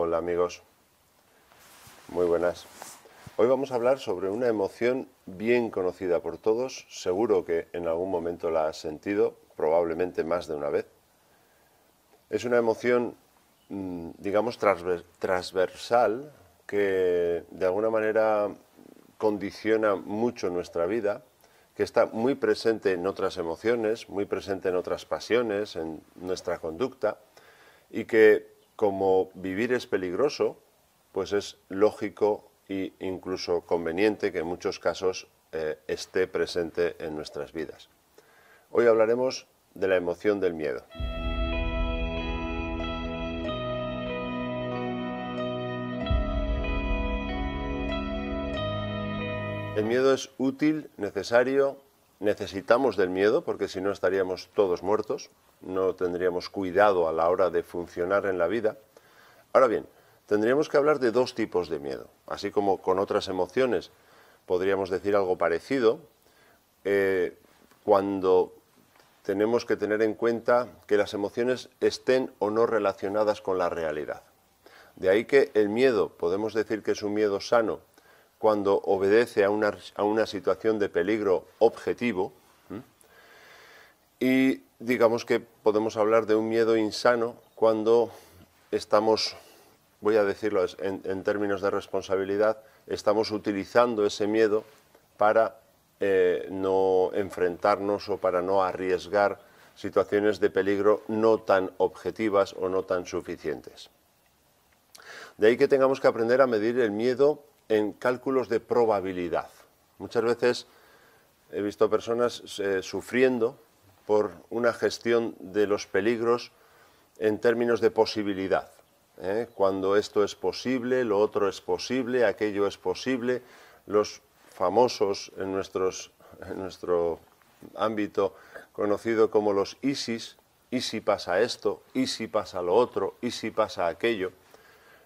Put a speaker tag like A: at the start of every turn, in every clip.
A: Hola amigos, muy buenas. Hoy vamos a hablar sobre una emoción bien conocida por todos, seguro que en algún momento la has sentido, probablemente más de una vez. Es una emoción, digamos, transversal que de alguna manera condiciona mucho nuestra vida, que está muy presente en otras emociones, muy presente en otras pasiones, en nuestra conducta, y que como vivir es peligroso, pues es lógico e incluso conveniente que en muchos casos esté presente en nuestras vidas. Hoy hablaremos de la emoción del miedo. El miedo es útil, necesario, necesitamos del miedo porque si no estaríamos todos muertos, no tendríamos cuidado a la hora de funcionar en la vida. Ahora bien, tendríamos que hablar de dos tipos de miedo, así como con otras emociones podríamos decir algo parecido, cuando tenemos que tener en cuenta que las emociones estén o no relacionadas con la realidad. De ahí que el miedo, podemos decir que es un miedo sano, cuando obedece a una situación de peligro objetivo, y digamos que podemos hablar de un miedo insano cuando estamos, voy a decirlo en términos de responsabilidad, estamos utilizando ese miedo para no enfrentarnos o para no arriesgar situaciones de peligro no tan objetivas o no tan suficientes. De ahí que tengamos que aprender a medir el miedo en cálculos de probabilidad. Muchas veces he visto personas sufriendo por una gestión de los peligros en términos de posibilidad. Cuando esto es posible, lo otro es posible, aquello es posible. Los famosos en nuestro ámbito conocido como los ISIS, y si pasa esto, y si pasa lo otro, y si pasa aquello.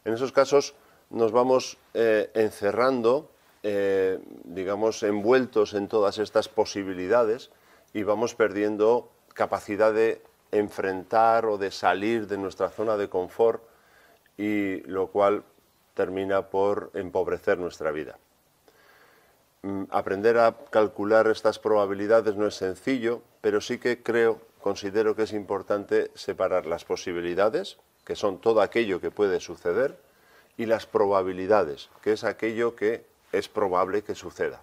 A: En esos casos nos vamos encerrando, digamos, envueltos en todas estas posibilidades y vamos perdiendo capacidad de enfrentar o de salir de nuestra zona de confort, y lo cual termina por empobrecer nuestra vida. Aprender a calcular estas probabilidades no es sencillo, pero sí que considero que es importante separar las posibilidades, que son todo aquello que puede suceder, y las probabilidades, que es aquello que es probable que suceda.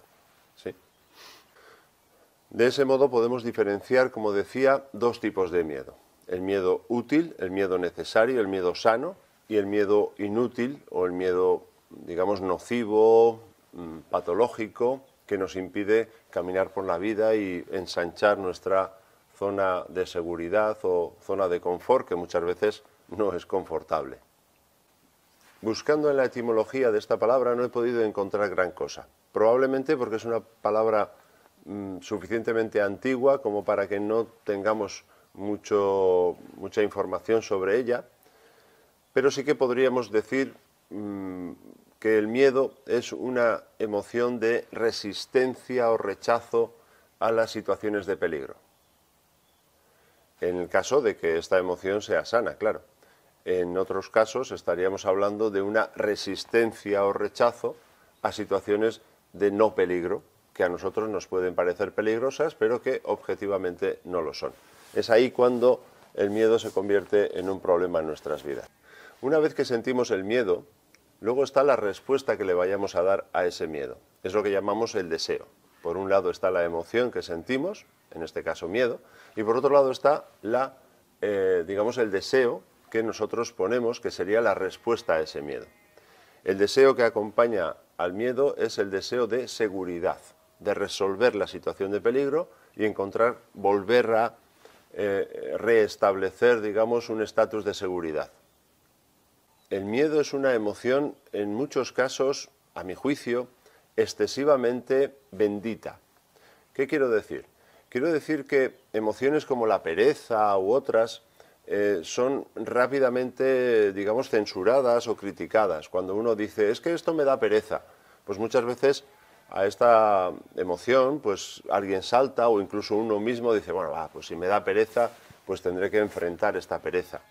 A: ¿Sí? De ese modo podemos diferenciar, como decía, dos tipos de miedo. El miedo útil, el miedo necesario, el miedo sano, y el miedo inútil o el miedo, digamos, nocivo, patológico, que nos impide caminar por la vida y ensanchar nuestra zona de seguridad o zona de confort, que muchas veces no es confortable. Buscando en la etimología de esta palabra no he podido encontrar gran cosa, probablemente porque es una palabra suficientemente antigua como para que no tengamos mucha información sobre ella, pero sí que podríamos decir que el miedo es una emoción de resistencia o rechazo a las situaciones de peligro. En el caso de que esta emoción sea sana, claro. En otros casos estaríamos hablando de una resistencia o rechazo a situaciones de no peligro, que a nosotros nos pueden parecer peligrosas, pero que objetivamente no lo son. Es ahí cuando el miedo se convierte en un problema en nuestras vidas. Una vez que sentimos el miedo, luego está la respuesta que le vayamos a dar a ese miedo. Es lo que llamamos el deseo. Por un lado está la emoción que sentimos, en este caso miedo, y por otro lado está digamos, el deseo que nosotros ponemos, que sería la respuesta a ese miedo. El deseo que acompaña al miedo es el deseo de seguridad, de resolver la situación de peligro y volver a reestablecer, digamos, un estatus de seguridad. El miedo es una emoción, en muchos casos, a mi juicio, excesivamente bendita. ¿Qué quiero decir? Quiero decir que emociones como la pereza u otras son rápidamente, digamos, censuradas o criticadas. Cuando uno dice, es que esto me da pereza, pues muchas veces a esta emoción, pues alguien salta o incluso uno mismo dice, bueno, pues si me da pereza, pues tendré que enfrentar esta pereza.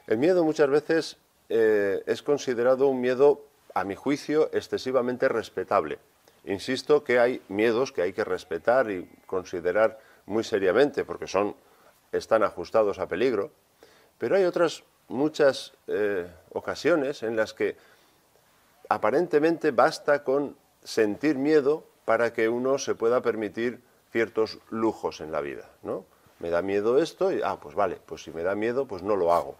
A: El miedo muchas veces es considerado un miedo, a mi juicio, excesivamente respetable. Insisto que hay miedos que hay que respetar y considerar muy seriamente porque están ajustados a peligro, pero hay otras muchas ocasiones en las que aparentemente basta con sentir miedo para que uno se pueda permitir ciertos lujos en la vida, ¿no? Me da miedo esto y, pues vale, pues si me da miedo, pues no lo hago.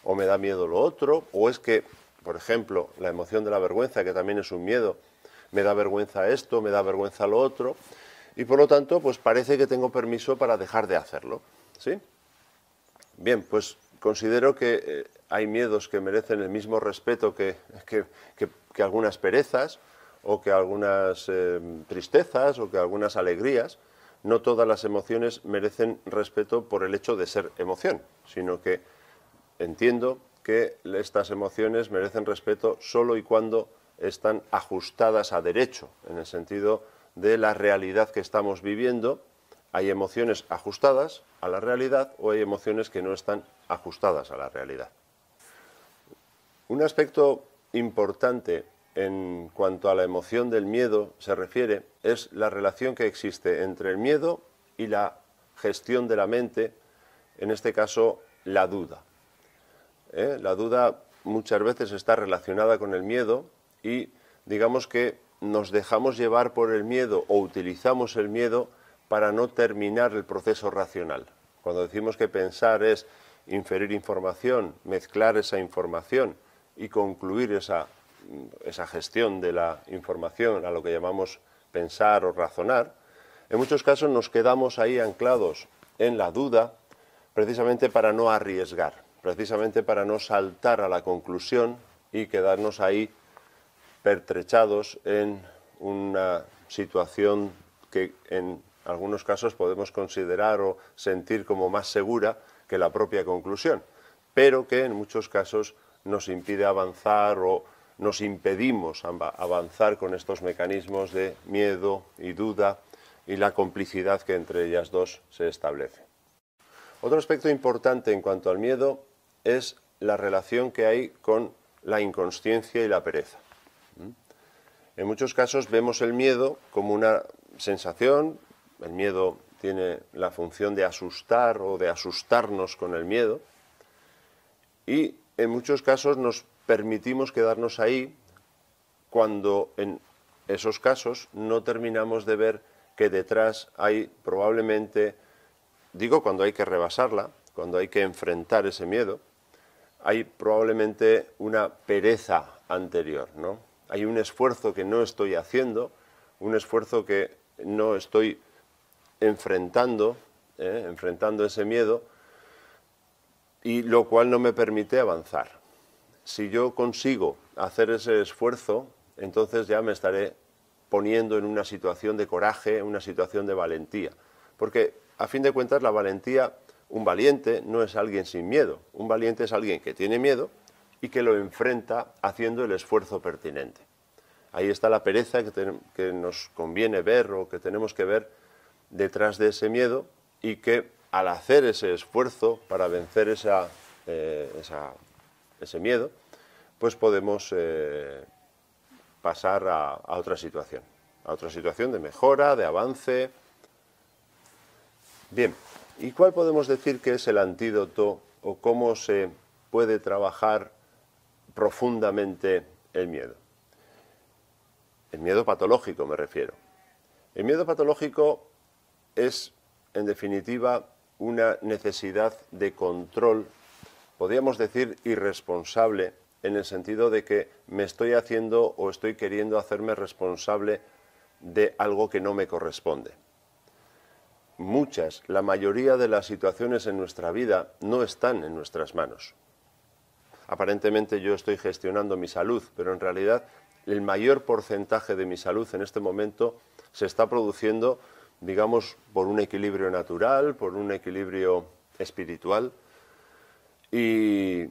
A: O me da miedo lo otro, o es que, por ejemplo, la emoción de la vergüenza, que también es un miedo, me da vergüenza esto, me da vergüenza lo otro, y por lo tanto, pues parece que tengo permiso para dejar de hacerlo, ¿sí? Bien, pues considero que hay miedos que merecen el mismo respeto que algunas perezas, o que algunas tristezas, o que algunas alegrías. No todas las emociones merecen respeto por el hecho de ser emoción, sino que entiendo que estas emociones merecen respeto solo y cuando están ajustadas a derecho, en el sentido de la realidad que estamos viviendo. Hay emociones ajustadas a la realidad o hay emociones que no están ajustadas a la realidad. Un aspecto importante en cuanto a la emoción del miedo se refiere es la relación que existe entre el miedo y la gestión de la mente, en este caso la duda. La duda muchas veces está relacionada con el miedo y digamos que nos dejamos llevar por el miedo o utilizamos el miedo para no terminar el proceso racional. Cuando decimos que pensar es inferir información, mezclar esa información y concluir esa gestión de la información a lo que llamamos pensar o razonar, en muchos casos nos quedamos ahí anclados en la duda precisamente para no arriesgar, precisamente para no saltar a la conclusión y quedarnos ahí pertrechados en una situación que en algunos casos podemos considerar o sentir como más segura que la propia conclusión, pero que en muchos casos nos impide avanzar o nos impedimos avanzar con estos mecanismos de miedo y duda y la complicidad que entre ellas dos se establece. Otro aspecto importante en cuanto al miedo es la relación que hay con la inconsciencia y la pereza. En muchos casos vemos el miedo como una sensación. El miedo tiene la función de asustar o de asustarnos con el miedo, y en muchos casos nos permitimos quedarnos ahí cuando en esos casos no terminamos de ver que detrás hay probablemente, digo cuando hay que rebasarla, cuando hay que enfrentar ese miedo, hay probablemente una pereza anterior, ¿no? Hay un esfuerzo que no estoy haciendo, un esfuerzo que no estoy enfrentando ese miedo, y lo cual no me permite avanzar. Si yo consigo hacer ese esfuerzo, entonces ya me estaré poniendo en una situación de coraje, una situación de valentía. Porque, a fin de cuentas, la valentía, un valiente no es alguien sin miedo. Un valiente es alguien que tiene miedo y que lo enfrenta haciendo el esfuerzo pertinente. Ahí está la pereza que nos conviene ver o que tenemos que ver detrás de ese miedo, y que al hacer ese esfuerzo para vencer ese miedo, pues podemos pasar a otra situación de mejora, de avance. Bien, ¿y cuál podemos decir que es el antídoto o cómo se puede trabajar profundamente el miedo? El miedo patológico me refiero. El miedo patológico es, en definitiva, una necesidad de control, podríamos decir irresponsable, en el sentido de que me estoy haciendo o estoy queriendo hacerme responsable de algo que no me corresponde. La mayoría de las situaciones en nuestra vida no están en nuestras manos. Aparentemente yo estoy gestionando mi salud, pero en realidad el mayor porcentaje de mi salud en este momento se está produciendo, digamos, por un equilibrio natural, por un equilibrio espiritual, y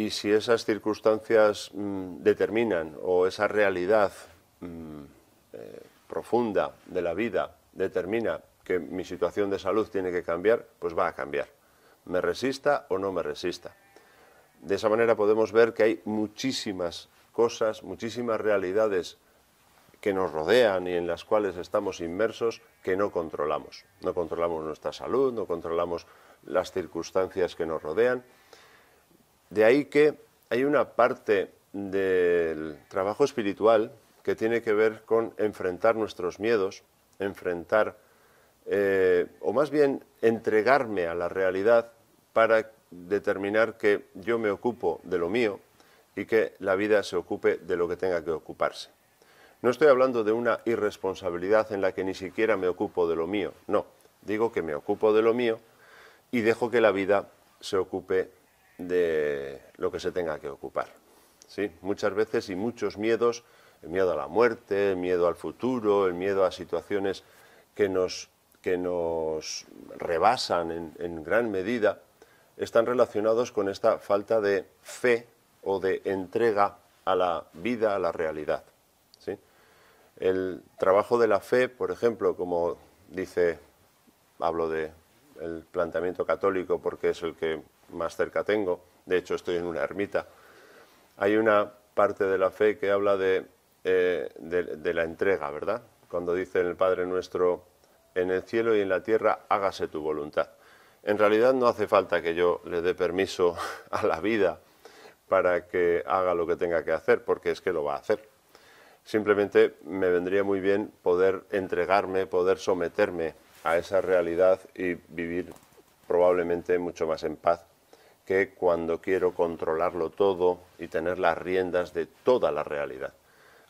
A: si esas circunstancias determinan, o esa realidad profunda de la vida determina que mi situación de salud tiene que cambiar, pues va a cambiar, me resista o no me resista. De esa manera podemos ver que hay muchísimas cosas, muchísimas realidades que nos rodean y en las cuales estamos inmersos que no controlamos. No controlamos nuestra salud, no controlamos las circunstancias que nos rodean. De ahí que hay una parte del trabajo espiritual que tiene que ver con enfrentar nuestros miedos, enfrentar, o más bien entregarme a la realidad para determinar que yo me ocupo de lo mío y que la vida se ocupe de lo que tenga que ocuparse. No estoy hablando de una irresponsabilidad en la que ni siquiera me ocupo de lo mío, no, digo que me ocupo de lo mío y dejo que la vida se ocupe de lo que se tenga que ocupar. ¿Sí? Muchas veces y muchos miedos, el miedo a la muerte, el miedo al futuro, el miedo a situaciones que nos rebasan en gran medida, están relacionados con esta falta de fe o de entrega a la vida, a la realidad. ¿Sí? El trabajo de la fe, por ejemplo, como hablo del planteamiento católico porque es el que más cerca tengo, de hecho estoy en una ermita, hay una parte de la fe que habla de la entrega, ¿verdad? Cuando dice el Padre Nuestro, en el cielo y en la tierra hágase tu voluntad. En realidad no hace falta que yo le dé permiso a la vida para que haga lo que tenga que hacer, porque es que lo va a hacer. Simplemente me vendría muy bien poder entregarme, poder someterme a esa realidad y vivir probablemente mucho más en paz que cuando quiero controlarlo todo y tener las riendas de toda la realidad.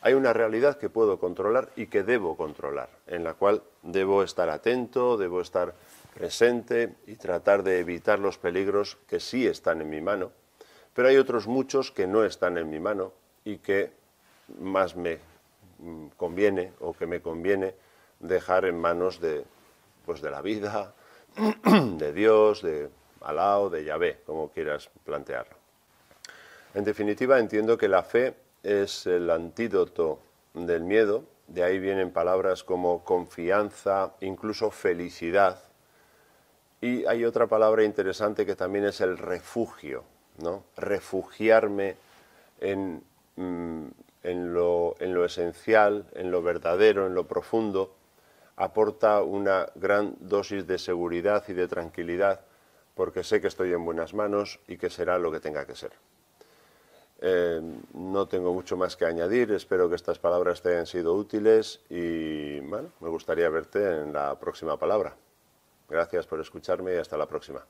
A: Hay una realidad que puedo controlar y que debo controlar, en la cual debo estar atento, debo estar presente y tratar de evitar los peligros que sí están en mi mano, pero hay otros muchos que no están en mi mano y que más me conviene o que me conviene dejar en manos de la vida, de Dios, de Alá o de Yahvé, como quieras plantearlo. En definitiva, entiendo que la fe es el antídoto del miedo, de ahí vienen palabras como confianza, incluso felicidad, y hay otra palabra interesante que también es el refugio, ¿no? Refugiarme en lo esencial, en lo verdadero, en lo profundo, aporta una gran dosis de seguridad y de tranquilidad, porque sé que estoy en buenas manos y que será lo que tenga que ser. No tengo mucho más que añadir, espero que estas palabras te hayan sido útiles y bueno, me gustaría verte en la próxima palabra. Gracias por escucharme y hasta la próxima.